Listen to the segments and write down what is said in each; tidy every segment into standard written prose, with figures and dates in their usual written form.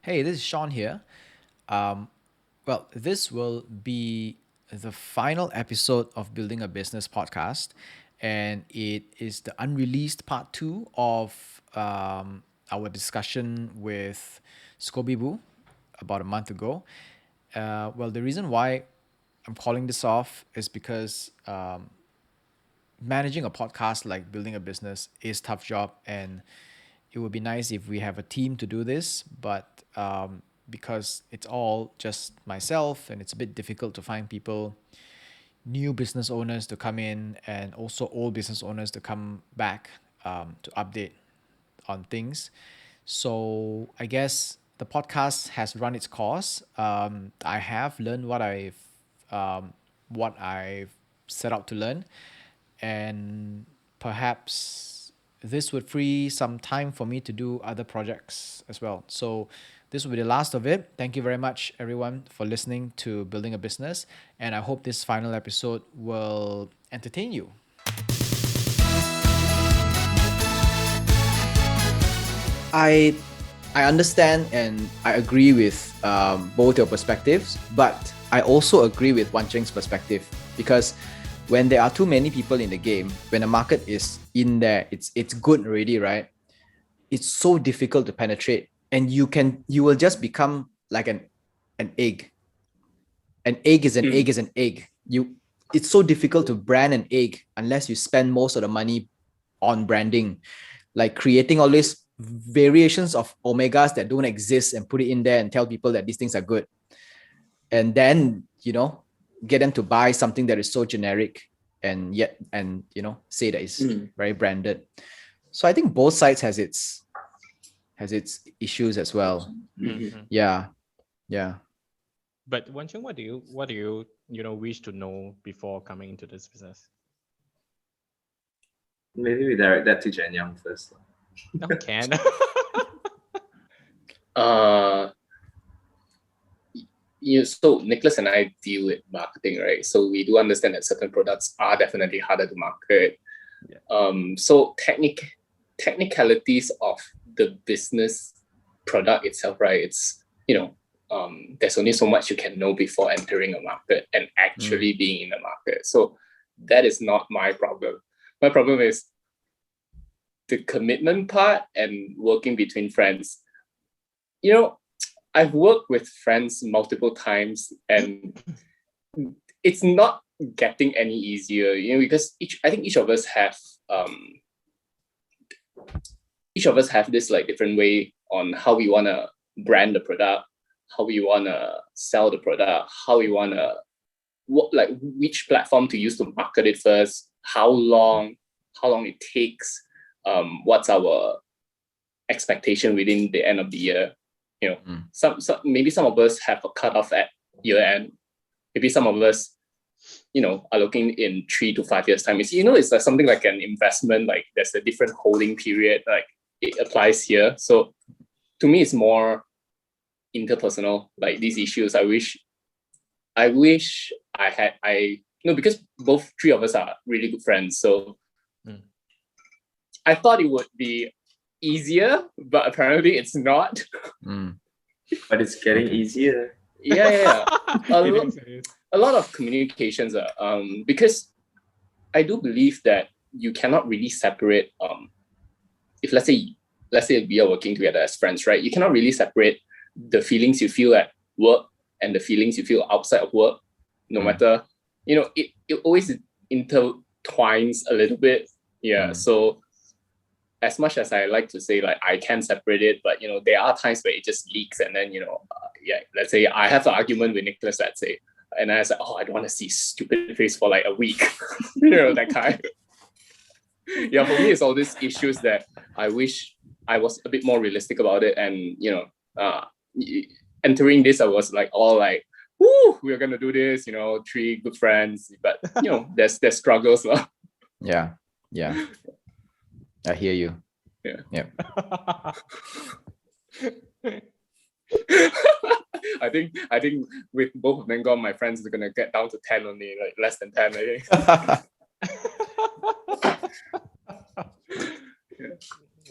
Hey, this is Sean here. Um, this will be the final episode of Building a Business podcast, and it is the unreleased part two of our discussion with Scoby Boo about a month ago. The reason why I'm calling this off is because managing a podcast like building a business is tough job, and it would be nice if we have a team to do this, but because it's all just myself and it's a bit difficult to find people, new business owners to come in and also old business owners to come back to update on things. So I guess the podcast has run its course. I have learned what I've set out to learn, and perhaps this would free some time for me to do other projects as well. So this will be the last of it. Thank you very much, everyone, for listening to Building a Business, and I hope this final episode will entertain you. I I understand and I agree with both your perspectives, but I also agree with Wan Cheng's perspective, because when there are too many people in the game, when the market is in there, it's good already, right? It's so difficult to penetrate, and you will just become like an egg. An egg is an egg is an egg. It's so difficult to brand an egg unless you spend most of the money on branding, like creating all these variations of omegas that don't exist and put it in there and tell people that these things are good, and then get them to buy something that is so generic and say that it's very branded. So I think both sides has its issues as well. Yeah. But Wan Cheng, what do you wish to know before coming into this business? Maybe we direct that to Jen Young first. No, can. So Nicholas and I deal with marketing, right? So we do understand that certain products are definitely harder to market. Yeah. So technicalities of the business product itself, right? It's there's only so much you can know before entering a market and actually being in the market. So that is not my problem. My problem is the commitment part and working between friends. I've worked with friends multiple times, and it's not getting any easier, because I think each of us have this like different way on how we want to brand the product, how we want to sell the product, how we want to which platform to use to market it first, how long it takes, what's our expectation within the end of the year. Maybe some of us have a cutoff at year end. Maybe some of us, are looking in 3 to 5 years time. It's like something like an investment. Like there's a different holding period. Like it applies here. So to me, it's more interpersonal. Like these issues, I wish I had because both three of us are really good friends. So I thought it would be easier, but apparently it's not. But it's getting easier. Yeah. A lot of communications because I do believe that you cannot really separate if let's say we are working together as friends, right? You cannot really separate the feelings you feel at work and the feelings you feel outside of work, no matter, it always intertwines a little bit. Yeah. So as much as I like to say like I can separate it, but there are times where it just leaks, and then let's say I have an argument with Nicholas, let's say, and I said, I don't want to see stupid face for like a week, that kind. Yeah, for me it's all these issues that I wish I was a bit more realistic about it, and entering this I was like all like, woo, we're gonna do this, 3 good friends, but there's struggles. Yeah. I hear you. Yeah. I think with both of them gone, my friends are gonna get down to 10 only, like less than 10, I think.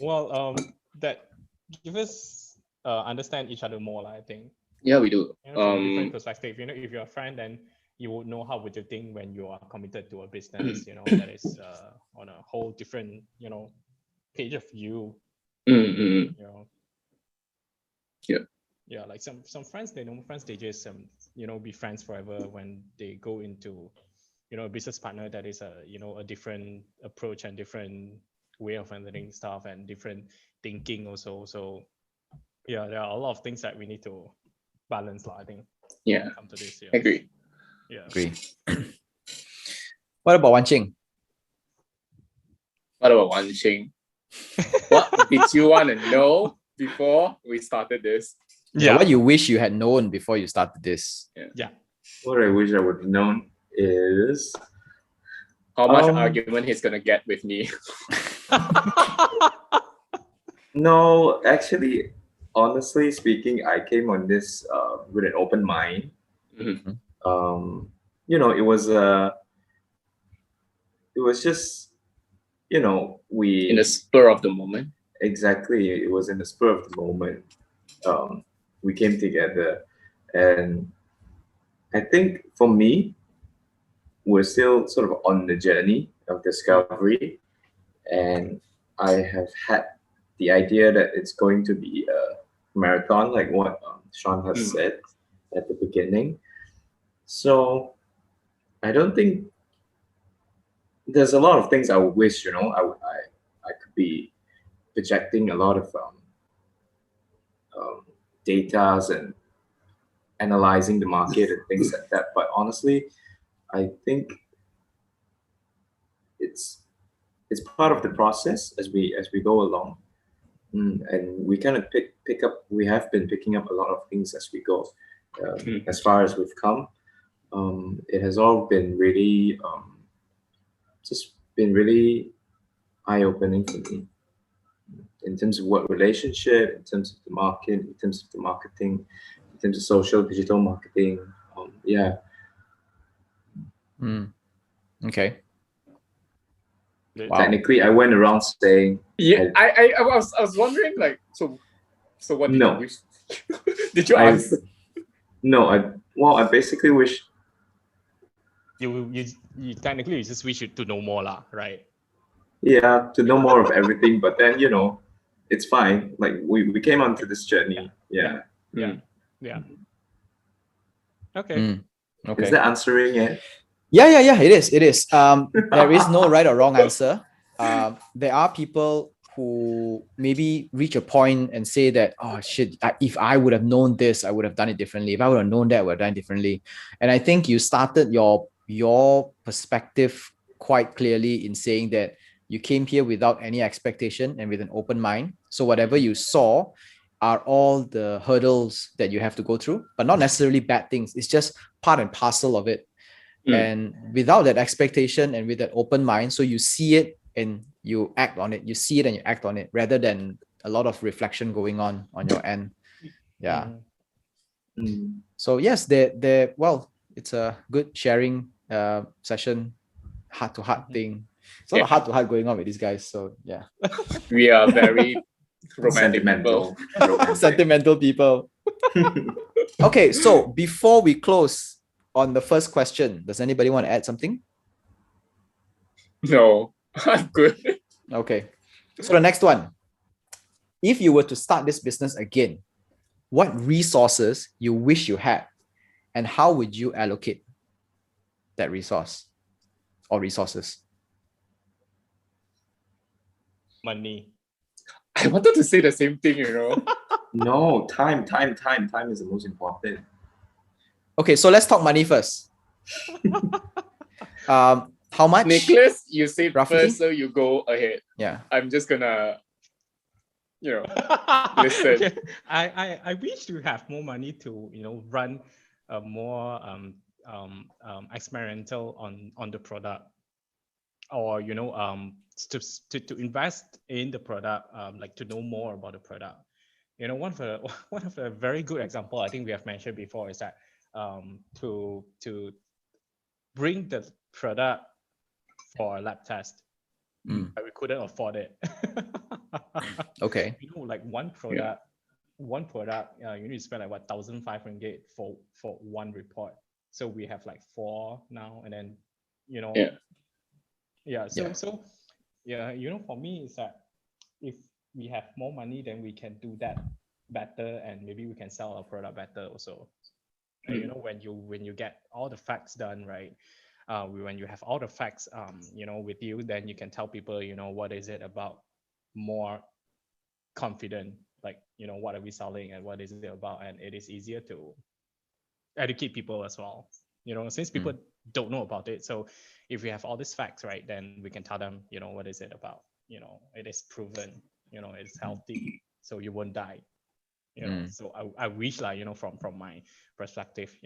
Well, that give us understand each other more, I think. Yeah, we do. You know, from a different perspective. You know, if you're a friend, then you would know how would you think when you are committed to a business, you know, that is on a whole different, you know, page of view, Mm-hmm. you know. Yeah. Yeah, like some friends, they know friends, they just you know, be friends forever. When they go into, you know, a business partner that is a, you know, a different approach and different way of handling stuff and different thinking also. So yeah, there are a lot of things that we need to balance, I think. Yeah. When it comes to this, yeah. Agree. Yeah. Agree. What about Wan Ching? What about Wan Ching? What did you want to know before we started this? Yeah. What you wish you had known before you started this? Yeah. What I wish I would have known is How much argument he's gonna get with me? no, actually, honestly speaking, I came on this with an open mind. Mhm. You know, it was just, you know, In the spur of the moment. exactly, it was in the spur of the moment. We came together, and I think for me, we're still sort of on the journey of discovery, and I have had the idea that it's going to be a marathon, like what Sean has said at the beginning. So I don't think there's a lot of things I would wish, you know, I could be projecting a lot of datas and analyzing the market and things like that. But honestly, I think it's part of the process as we go along. And we kind of pick up. We have been picking up a lot of things as we go. As far as we've come, it has all been really just been really eye-opening for me in terms of what relationship, in terms of the market, in terms of the marketing, in terms of social digital marketing. Yeah. Okay. Wow. Technically, I went around saying. Yeah, I was wondering, like, so what did you wish? Did you ask? No, I basically wish. You technically you just wish you to know more, right? Yeah, to know more of everything, but then you know, it's fine. Like we came onto this journey. Yeah. Okay. Okay. Is that answering it? Yeah. It is. It is. There is no right or wrong answer. There are people who maybe reach a point and say that, oh shit, if I would have known this, I would have done it differently. If I would have known that, I would have done it differently. And I think you started your perspective quite clearly in saying that you came here without any expectation and with an open mind. So whatever you saw are all the hurdles that you have to go through, but not necessarily bad things. It's just part and parcel of it. And without that expectation and with that open mind, so you see it and you act on it. You see it and you act on it, rather than a lot of reflection going on your end. Yeah. So yes, well, it's a good sharing session, heart to heart thing. It's a lot of heart to heart going on with these guys. So yeah, we are very romantic people. Sentimental people. Okay, so before we close on the first question, does anybody want to add something? No, I'm good. Okay. So the next one. If you were to start this business again, what resources you wish you had, and how would you allocate that resource or resources? Money. I wanted to say the same thing, you know. No, time is the most important. Okay, so let's talk money first. How much? Nicholas, you say roughly? first, so you go ahead. Yeah. I'm just gonna, you know, listen. I wish to have more money to, you know, run a more experimental on the product, or you know, to invest in the product, like to know more about the product. You know, one of the very good example I think we have mentioned before is that to bring the product for a lab test, but we couldn't afford it. Okay. You know, like one product one product, you need to spend like what, 1,500 ringgit for one report. So we have like 4 now, and then for me it's that if we have more money, then we can do that better, and maybe we can sell our product better also. And, when you get all the facts done, right? When you have all the facts, with you, then you can tell people, what is it about, more confident, like, what are we selling and what is it about, and it is easier to educate people as well. Since people don't know about it, so if we have all these facts, right, then we can tell them, what is it about. It is proven. It's healthy, so you won't die. So I wish, like, from my perspective,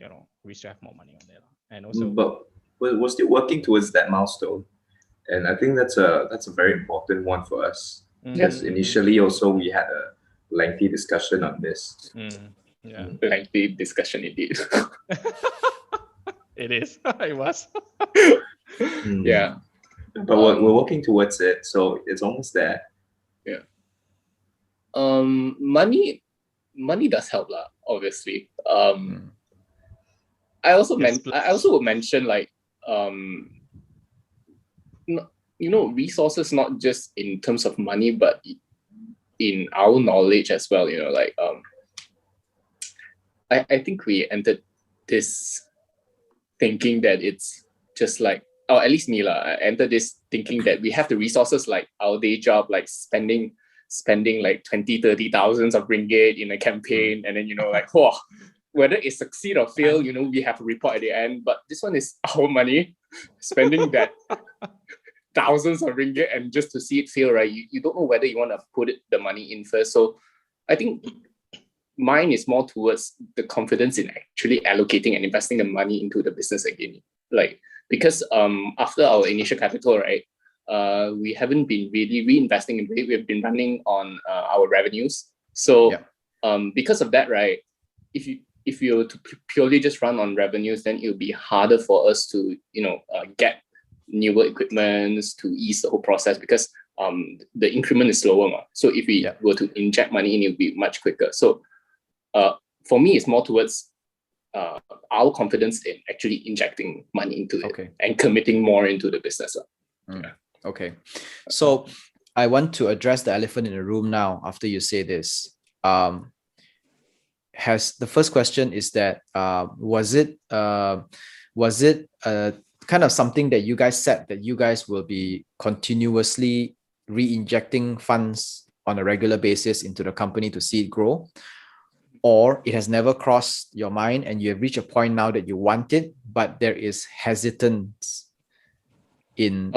we should have more money on it, and also. But we're still working towards that milestone, and I think that's a very important one for us. Because initially, also we had a lengthy discussion on this. Lengthy discussion indeed. It is. It was. Yeah. But we're working towards it, so it's almost there. Yeah. Money does help, lah, obviously. I also would mention, like, resources, not just in terms of money, but in our knowledge as well. Like, I think we entered this thinking that it's just like, or at least me lah, I entered this thinking that we have the resources, like our day job, like spending like 20-30 thousands of ringgit in a campaign, and then like, wow, whether it succeed or fail, we have a report at the end. But this one is our money, spending that thousands of ringgit, and just to see it fail, right? You don't know whether you want to put the money in first. So I think mine is more towards the confidence in actually allocating and investing the money into the business again. Like, because after our initial capital, right, we haven't been really reinvesting in it. We've been running on our revenues. So because of that, right, if you were to purely just run on revenues, then it will be harder for us to get newer equipments to ease the whole process, because the increment is slower. So if we were to inject money in, it would be much quicker. So for me, it's more towards our confidence in actually injecting money into it and committing more into the business. Okay. So I want to address the elephant in the room now after you say this. The first question is that was it kind of something that you guys said that you guys will be continuously re-injecting funds on a regular basis into the company to see it grow? Or it has never crossed your mind and you have reached a point now that you want it, but there is hesitance in...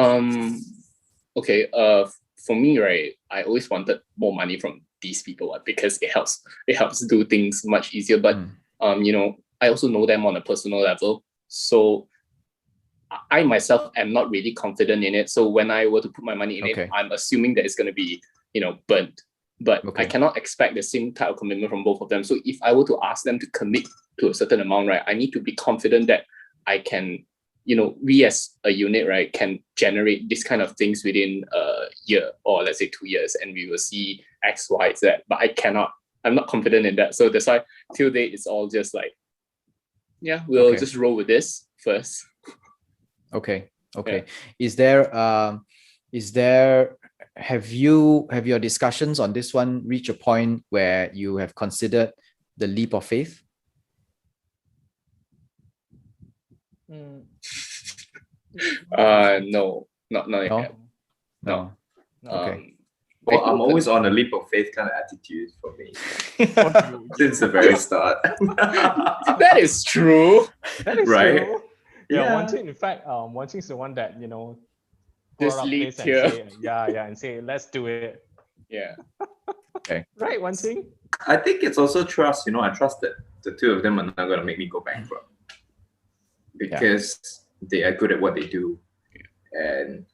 For me, right, I always wanted more money from these people because it helps do things much easier. But I also know them on a personal level, so I myself am not really confident in it. So when I were to put my money in it, I'm assuming that it's going to be burnt. But I cannot expect the same type of commitment from both of them. So if I were to ask them to commit to a certain amount, right, I need to be confident that I can, we as a unit, right, can generate this kind of things within a year or let's say 2 years, and we will see X, Y, Z. But I'm not confident in that. So that's why till date it's all just like, we'll just roll with this first. Okay. Yeah. Have your discussions on this one reached a point where you have considered the leap of faith? No, not yet. No. Okay. Well, I'm always on a leap of faith kind of attitude for me since the very start. That is true. That is right? True. Yeah. In fact, Wan Ching's the one that just leads here. And say, let's do it. Yeah. Okay. Right, Wan Ching? I think it's also trust. I trust that the two of them are not going to make me go bankrupt because they are good at what they do. And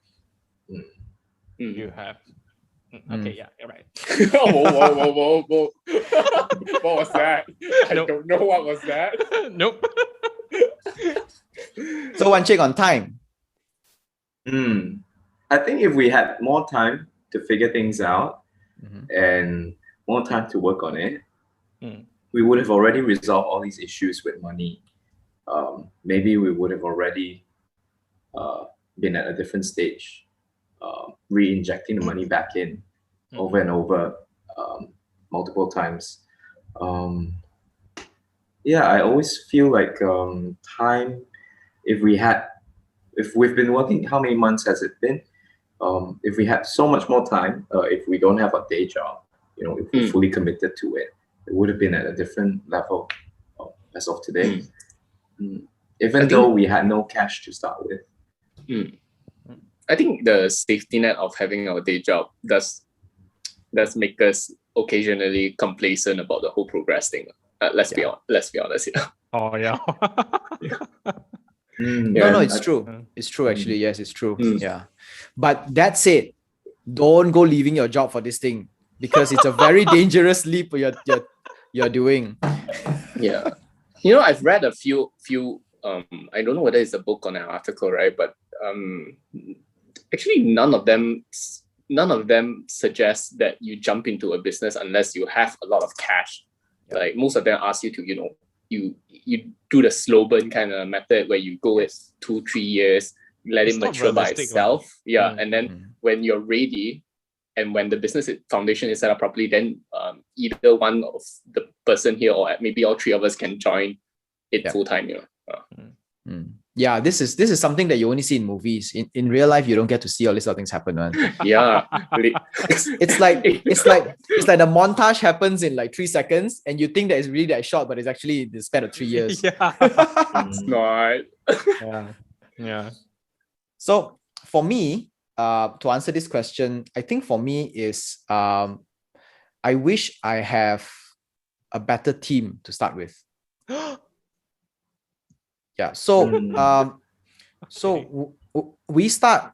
you have. Okay, yeah, you're right. Whoa. What was that? I don't know what was that. Nope. So Wan Ching, on time. I think if we had more time to figure things out and more time to work on it, we would have already resolved all these issues with money. Maybe we would have already been at a different stage, re-injecting the money back in over and over, multiple times. Yeah, I always feel like time, if we've been working, how many months has it been? If we had so much more time, if we don't have a day job, if we're fully committed to it, it would have been at a different level as of today. Even though we had no cash to start with. I think the safety net of having our day job does make us occasionally complacent about the whole progress thing. Let's be honest here. Oh yeah. No, it's true. It's true, actually. Yes, it's true. Yeah. But that said, don't go leaving your job for this thing, because it's a very dangerous leap you're doing. Yeah. I've read a few I don't know whether it's a book or an article, right? But actually none of them suggest that you jump into a business unless you have a lot of cash. Yeah. Like most of them ask you to, you do the slow burn kind of method where you go with 2-3 years, let it mature by itself. Right? Yeah. And then when you're ready and when the business foundation is set up properly, then either one of the person here or maybe all three of us can join it full time. Yeah, this is something that you only see in movies. In real life, you don't get to see all these other things happen, man. Yeah, it's like the montage happens in like 3 seconds, and you think that it's really that short, but it's actually the span of 3 years. Yeah, it's not. Yeah. So for me, to answer this question, I think for me is I wish I have a better team to start with. Yeah. So we start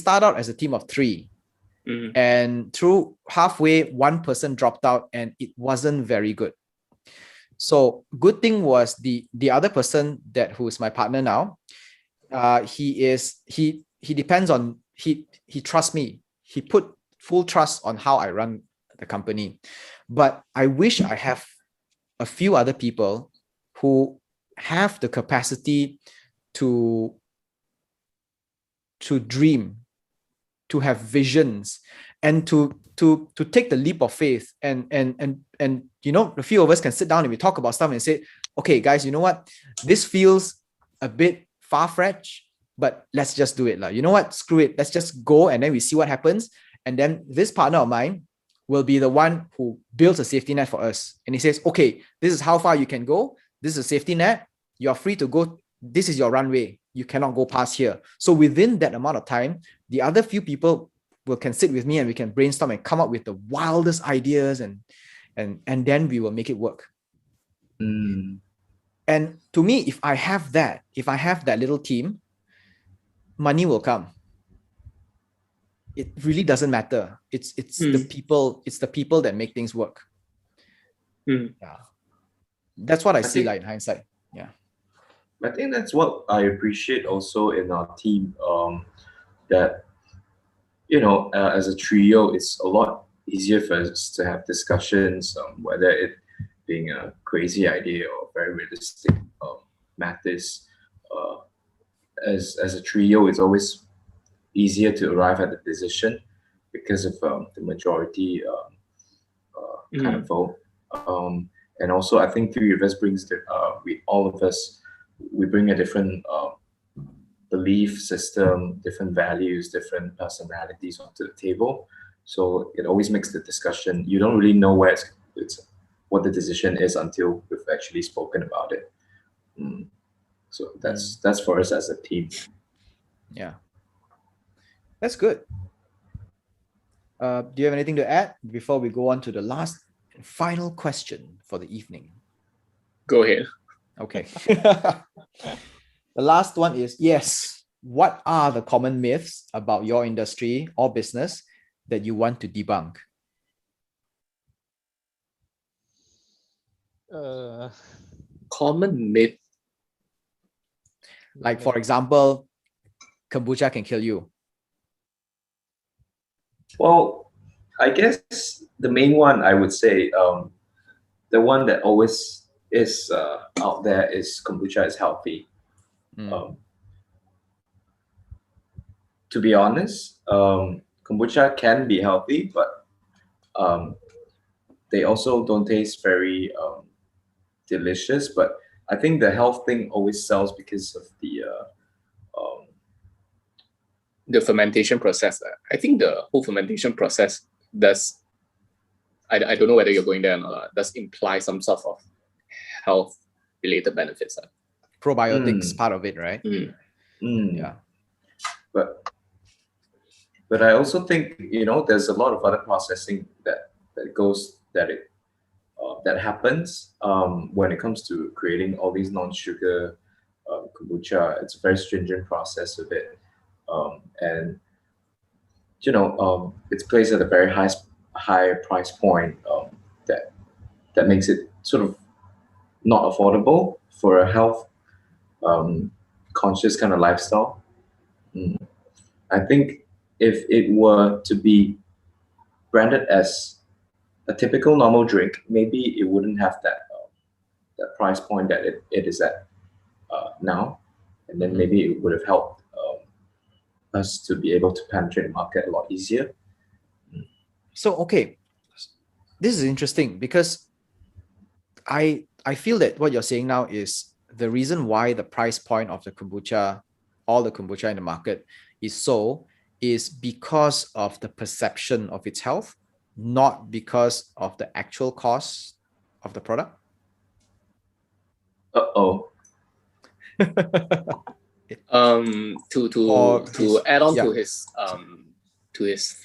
out as a team of 3, and through halfway, one person dropped out, and it wasn't very good. So good thing was the other person who's my partner now. He depends on he trusts me. He put full trust on how I run the company. But I wish I have a few other people who have the capacity to dream, to have visions, and to take the leap of faith. And a few of us can sit down and we talk about stuff and say, okay, guys, you know what? This feels a bit far-fetched, but let's just do it. You know what? Screw it. Let's just go, and then we see what happens. And then this partner of mine will be the one who builds a safety net for us. And he says, okay, this is how far you can go. This is a safety net. You're free to go. This is your runway. You cannot go past here. So within that amount of time, the other few people can sit with me and we can brainstorm and come up with the wildest ideas, and then we will make it work. And to me, if I have that little team, money will come. It really doesn't matter. It's the people that make things work. Yeah. That's what I see in hindsight. Yeah. I think that's what I appreciate also in our team, that, as a trio, it's a lot easier for us to have discussions, whether it being a crazy idea or very realistic matters. As a trio, it's always easier to arrive at the decision because of the majority kind of vote. And also, I think three of us brings we bring a different belief system, different values, different personalities onto the table. So it always makes the discussion. You don't really know where what the decision is until we've actually spoken about it. So that's for us as a team. Yeah, that's good. Do you have anything to add before we go on to the last and final question for the evening? Go ahead. Okay. The last one is, yes, what are the common myths about your industry or business that you want to debunk? Common myth. Like, for example, kombucha can kill you. Well, I guess the main one I would say, the one that always is out there is Kombucha Is Healthy. To be honest, kombucha can be healthy, but they also don't taste very delicious. But I think the health thing always sells because of the fermentation process. I think the whole fermentation process does. I don't know whether you're going there or not. Does imply some sort of health related benefits. Probiotics part of it, right? Yeah. But I also think there's a lot of other processing that happens when it comes to creating all these non-sugar kombucha. It's a very stringent process of it, and it's placed at a very high price point that makes it sort of not affordable for a health conscious kind of lifestyle. I think if it were to be branded as a typical normal drink, maybe it wouldn't have that price point that it is at now, and then maybe it would have helped us to be able to penetrate the market a lot easier. So okay, this is interesting because I feel that what you're saying now is the reason why the price point of the kombucha, all the kombucha in the market is because of the perception of its health, not because of the actual cost of the product. Uh-oh. To add on to his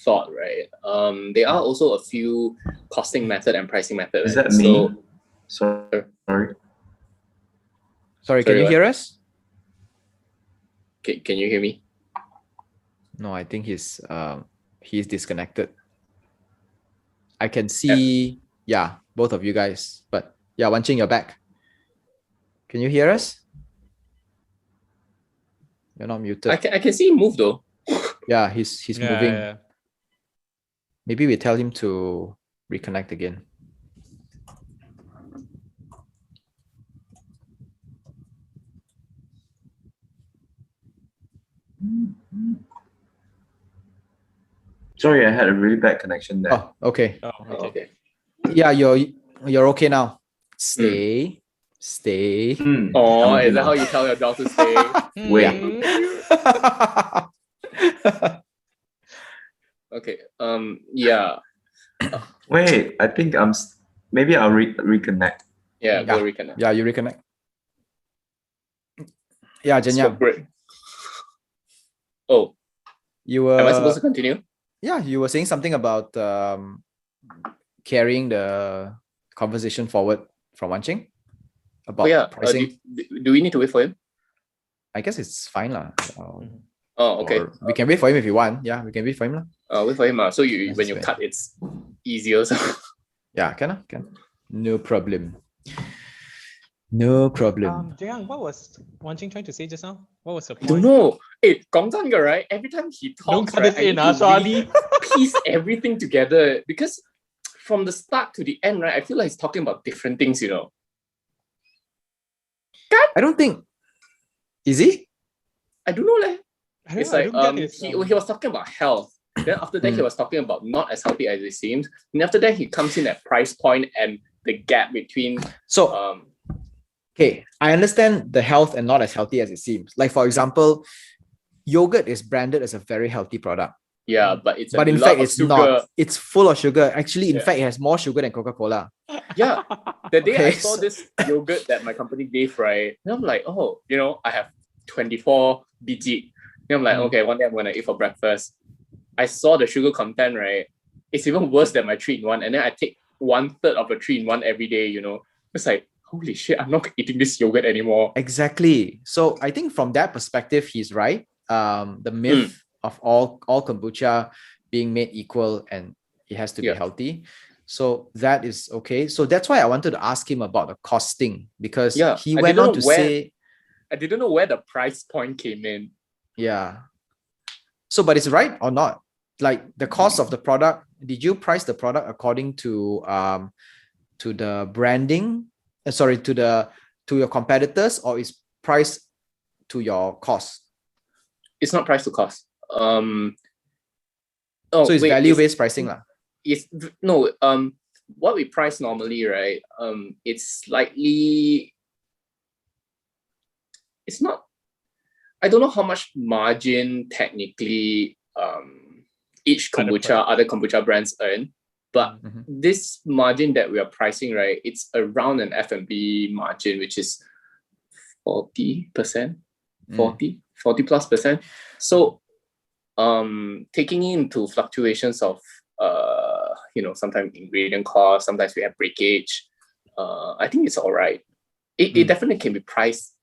thought, right? There are also a few costing method and pricing method. Is that me? Sorry, can you hear us? Can you hear me? No, I think he's disconnected. I can see, both of you guys, but Wan Ching, you're back. Can you hear us? You're not muted. I can see him move though. Yeah, he's moving. Yeah. Maybe we tell him to reconnect again. Sorry, I had a really bad connection there. Oh, okay. Okay. Yeah, you're okay now. Stay. Oh, is that how you tell your dog to stay? Wait. Okay. Yeah. Wait, I think maybe I'll reconnect. Yeah, go reconnect. Yeah, you reconnect. Yeah, Jenya. Oh. You were. Am I supposed to continue? Yeah, you were saying something about carrying the conversation forward from Wan Ching about pricing. Do we need to wait for him? I guess it's fine lah. Okay. We can wait for him if you want. Yeah, we can wait for him lah. Wait for him. So when you cut, it's easier. So. Yeah, can. No problem. No problem. Jiang, what was Wan Ching trying to say just now? What was the point? Don't know. Hey, 講真嘅, right? Every time he talks, don't cut this in, really piece everything together, because from the start to the end, right? I feel like he's talking about different things, I don't think. Is he? I don't know, It's like he was talking about health. Then after that, he was talking about not as healthy as it seems. And after that, he comes in at price point and the gap between. So, okay, I understand the health and not as healthy as it seems. Like for example, yogurt is branded as a very healthy product. Yeah, but in fact it's not. It's full of sugar. Actually, in fact, it has more sugar than Coca-Cola. Yeah, the day I saw this yogurt that my company gave, right, and I'm like, oh, I have 24 biji. And I'm like, okay, one day I'm gonna eat for breakfast. I saw the sugar content, right? It's even worse than my 3-in-1, and then I take 1/3 of a 3-in-1 every day. It's like, holy shit, I'm not eating this yogurt anymore. Exactly. So I think from that perspective, he's right. The myth of all kombucha being made equal and it has to be healthy. So that is okay. So that's why I wanted to ask him about the costing, because he went on to say, I didn't know where the price point came in. Yeah. So, but it's right or not? Like the cost of the product, did you price the product according to the branding? To your competitors, or is price to your cost? It's not price to cost. So it's value-based pricing lah. No. What we price normally, right? It's slightly. It's not. I don't know how much margin technically each other kombucha brands earn, but this margin that we are pricing, right, it's around an F&B margin, which is 40%, 40 plus percent. So taking into fluctuations of sometimes ingredient cost, sometimes we have breakage, I think it's all right. It definitely can be priced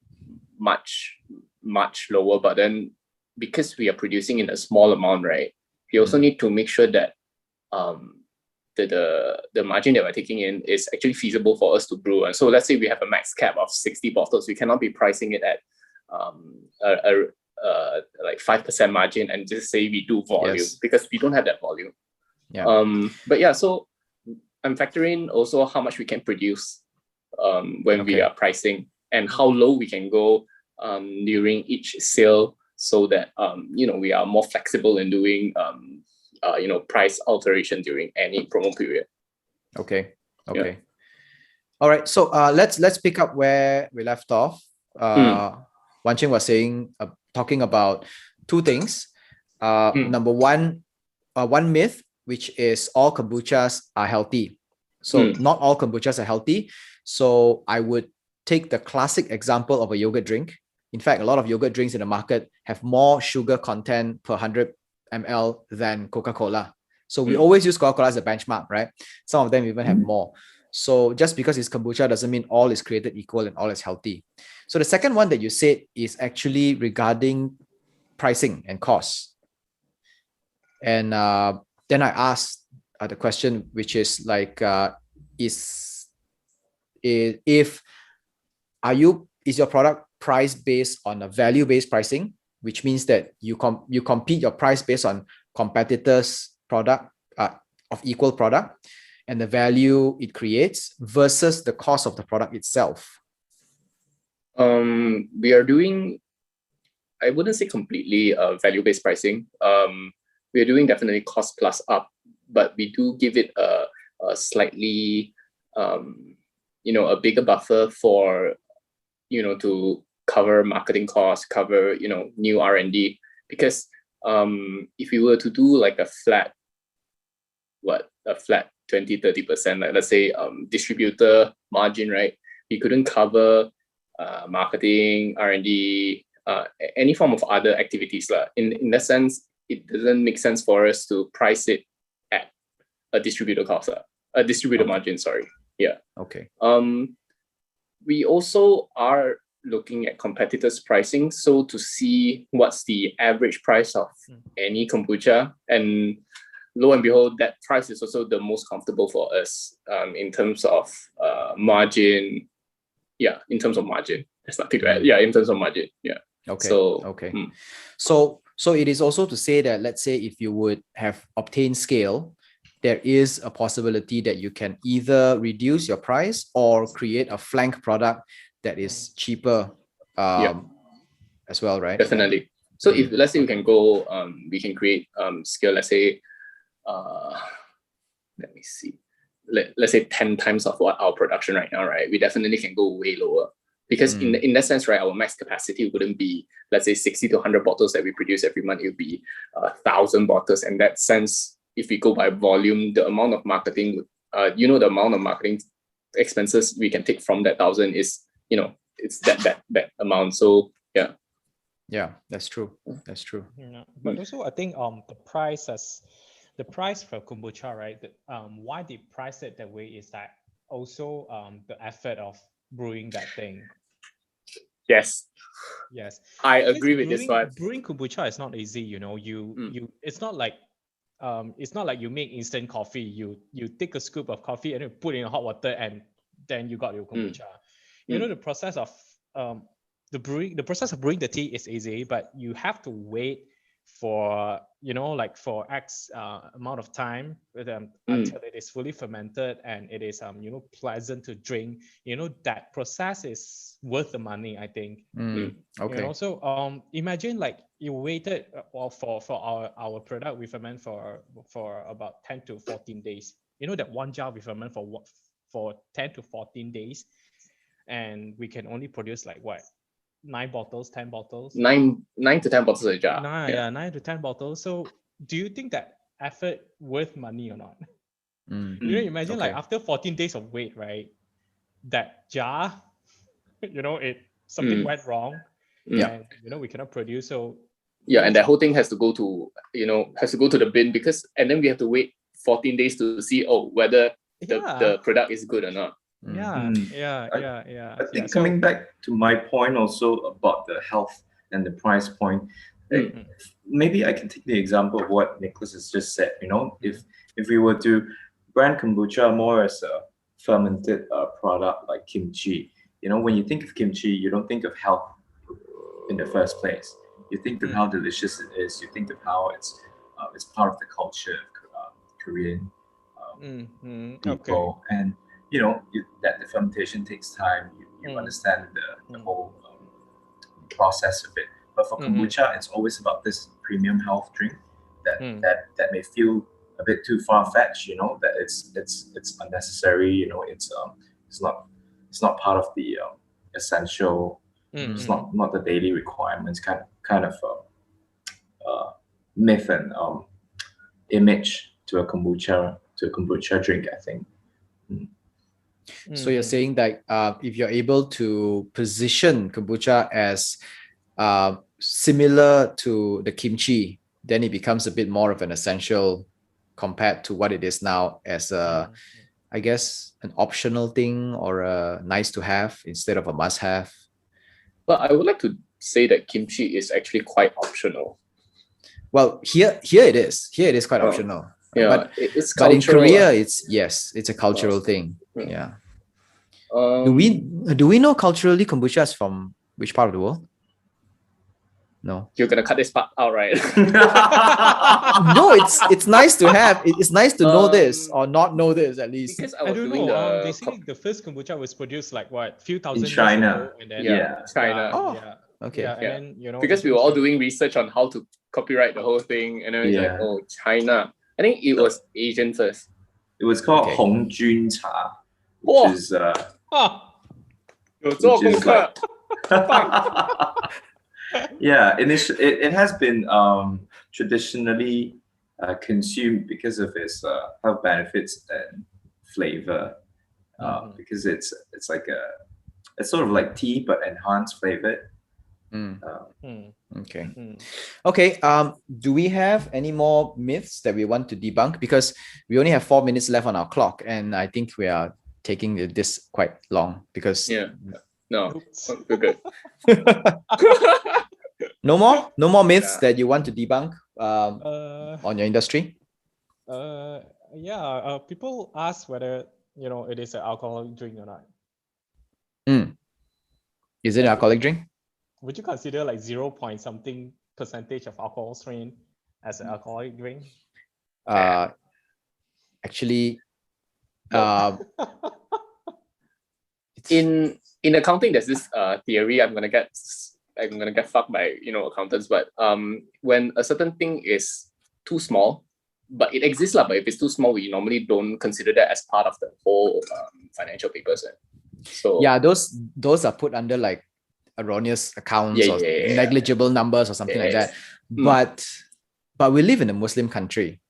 much lower, but then because we are producing in a small amount, right, we also need to make sure that the margin that we're taking in is actually feasible for us to brew. And so let's say we have a max cap of 60 bottles, we cannot be pricing it at like 5% margin and just say we do volume, because we don't have that volume. But yeah, so I'm factoring also how much we can produce when we are pricing, and how low we can go during each sale, so that we are more flexible in doing price alteration during any promo period. Okay. All right, so let's pick up where we left off. Wan Ching was saying, talking about two things. Number one, one myth, which is all kombuchas are healthy. So not all kombuchas are healthy. So I would take the classic example of a yogurt drink. In fact, a lot of yogurt drinks in the market have more sugar content per 100 ml than Coca-Cola. So we always use Coca-Cola as a benchmark, right? Some of them even have more. So just because it's kombucha doesn't mean all is created equal and all is healthy. So the second one that you said is actually regarding pricing and costs. And then I asked the question, which is like, is your product price based on a value-based pricing, which means that you compete your price based on competitors' product of equal product and the value it creates versus the cost of the product itself? We are doing, I wouldn't say completely value-based pricing. We are doing definitely cost plus up, but we do give it a slightly, a bigger buffer for, to cover marketing costs, cover, new R&D. Because if we were to do like a flat 20-30%, like let's say distributor margin, right? We couldn't cover marketing, R&D, any form of other activities. In that sense, it doesn't make sense for us to price it at a distributor cost, a distributor margin, sorry. Yeah. Okay. We also are looking at competitors' pricing, so to see what's the average price of any kombucha, and lo and behold, that price is also the most comfortable for us in terms of margin. Yeah, in terms of margin, there's nothing to add. Yeah, in terms of margin. Yeah. Okay. So So it is also to say that, let's say if you would have obtained scale, there is a possibility that you can either reduce your price or create a flank product that is cheaper as well, right? Definitely. So if let's say we can go, we can create scale, let's say, let me see, let's say 10 times of what our production right now, right? We definitely can go way lower. Because in that sense, right, our max capacity wouldn't be, let's say, 60 to 100 bottles that we produce every month. It would be 1,000 bottles. In that sense, if we go by volume, the amount of marketing, the amount of marketing expenses we can take from that 1,000 is, it's that amount. So yeah. Yeah, that's true. That's true. Yeah. But also, I think the price for kombucha, right? Why they price it that way is that also the effort of brewing that thing. Yes. I agree with this one. Brewing kombucha is not easy, you it's not like you make instant coffee. You take a scoop of coffee and you put it in hot water and then you got your kombucha. The process of the process of brewing the tea is easy, but you have to wait for like for X amount of time with until it is fully fermented and it is pleasant to drink. That process is worth the money, I think. Okay. So imagine like you waited for our product we ferment for about 10 to 14 days. That one jar we ferment for 10 to 14 days, and we can only produce like what, 9 bottles, 10 bottles? 9 to 10 bottles a jar. 9 to 10 bottles. So do you think that effort worth money or not? Imagine like after 14 days of wait, right? That jar, something went wrong. And we cannot produce. So and that whole thing has to go to the bin, and then we have to wait 14 days to see whether the product is good or not. I think coming back to my point also about the health and the price point, maybe I can take the example of what Nicholas has just said. If we were to brand kombucha more as a fermented product like kimchi, when you think of kimchi, you don't think of health in the first place. You think of how delicious it is. You think of how it's part of the culture of Korean people, and that the fermentation takes time. You understand the whole process of it. But for kombucha, it's always about this premium health drink that may feel a bit too far-fetched. That it's unnecessary. It's not part of the essential. It's not the daily requirements. Kind of myth and image to a kombucha drink, I think. So you're saying that if you're able to position kombucha as similar to the kimchi, then it becomes a bit more of an essential compared to what it is now as I guess, an optional thing or a nice to have instead of a must have. But I would like to say that kimchi is actually quite optional. Well, here it is. Here it is quite optional. But in Korea, it's a cultural thing. Yeah. Do we know culturally kombucha is from which part of the world? No. You're gonna cut this part out, right? No, it's nice to have. It's nice to know this or not know this at least. Because I don't know. They say the first kombucha was produced like what, few thousand in China. years ago, and then China. Okay. And then, because we were all doing research on how to copyright the whole thing, and then it's like, China. I think it was Asian first. It was called Hongjun Cha, which is 有做功课。 Yeah, it has been traditionally consumed because of its health benefits and flavor. Because it's sort of like tea but enhanced flavor. Okay. Do we have any more myths that we want to debunk? Because we only have 4 minutes left on our clock, and I think we are taking this quite long because no, we're good. No more myths that you want to debunk on your industry. People ask whether it is an alcoholic drink or not. Is it an alcoholic drink? Would you consider like 0 point something percentage of alcohol strain as an alcoholic drink? Actually, in accounting, there's this theory. I'm gonna get fucked by accountants, but when a certain thing is too small, but it exists but if it's too small, we normally don't consider that as part of the whole financial papers. So those are put under like erroneous accounts or negligible numbers or something like that. But we live in a Muslim country,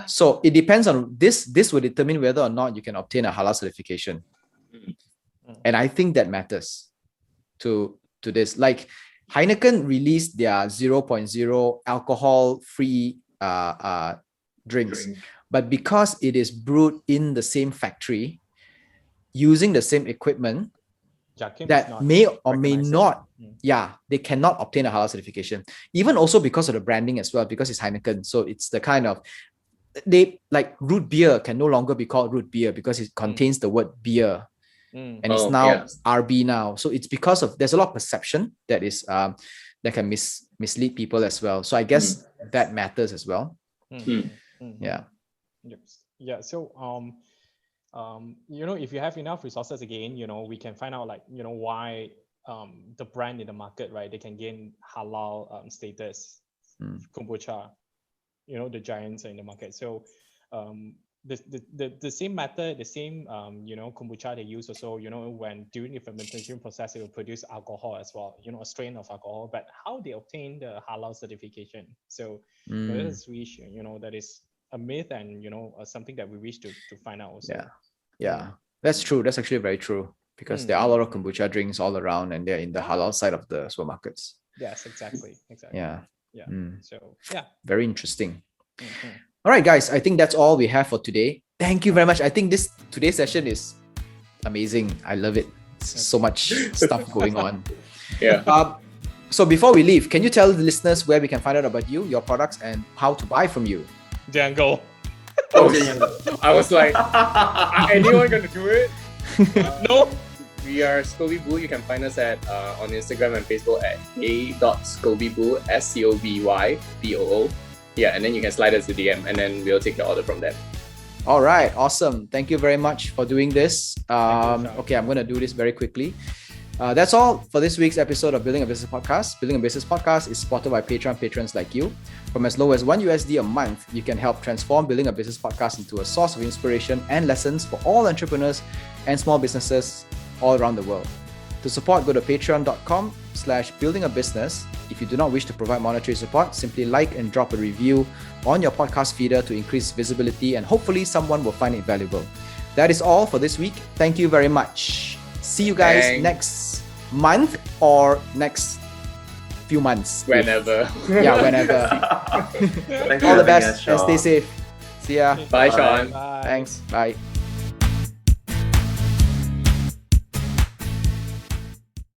so it depends on this will determine whether or not you can obtain a halal certification. And I think that matters to this. Like Heineken released their 0.0 alcohol free drinks, but because it is brewed in the same factory using the same equipment, that may or may not, they cannot obtain a halal certification. Even also because of the branding as well, because it's Heineken. So it's the kind of, they like root beer can no longer be called root beer because it contains the word beer. And it's now RB now. So it's because of, there's a lot of perception that is that can mislead people as well. So I guess that matters as well. Yeah. Yep. Yeah. So if you have enough resources, again, we can find out, like, why the brand in the market, right, they can gain halal status. Kombucha, the giants are in the market. So the same method, the same kombucha they use also, when during the fermentation process, it will produce alcohol as well, a strain of alcohol. But how they obtain the halal certification? So that is that is a myth, and something that we wish to find out also. Yeah, that's true. That's actually very true, because there are a lot of kombucha drinks all around, and they're in the halal side of the supermarkets. Yes, exactly. Yeah. So yeah, very interesting. All right, guys, I think that's all we have for today. Thank you very much. I think today's session is amazing. I love it. So much stuff going on. Yeah. So before we leave, can you tell the listeners where we can find out about you, your products, and how to buy from you? Django. I was like, are anyone gonna do it? No. We are Scoby Boo. You can find us on Instagram and Facebook at a.scobyboo, SCOBYBOO. Yeah, and then you can slide us a DM, and then we'll take the order from them. All right, awesome. Thank you very much for doing this. Okay, I'm going to do this very quickly. That's all for this week's episode of Building a Business Podcast. Building a Business Podcast is supported by Patreon patrons like you. From as low as $1 a month, you can help transform Building a Business Podcast into a source of inspiration and lessons for all entrepreneurs and small businesses all around the world. To support, go to patreon.com/buildingabusiness. If you do not wish to provide monetary support, simply like and drop a review on your podcast feeder to increase visibility, and hopefully someone will find it valuable. That is all for this week. Thank you very much. See you guys next month or next few months. Whenever. Yeah, whenever. Thanks for All the having best us, and stay Sean. safe. See ya. Bye, Sean. Bye. Thanks. Bye.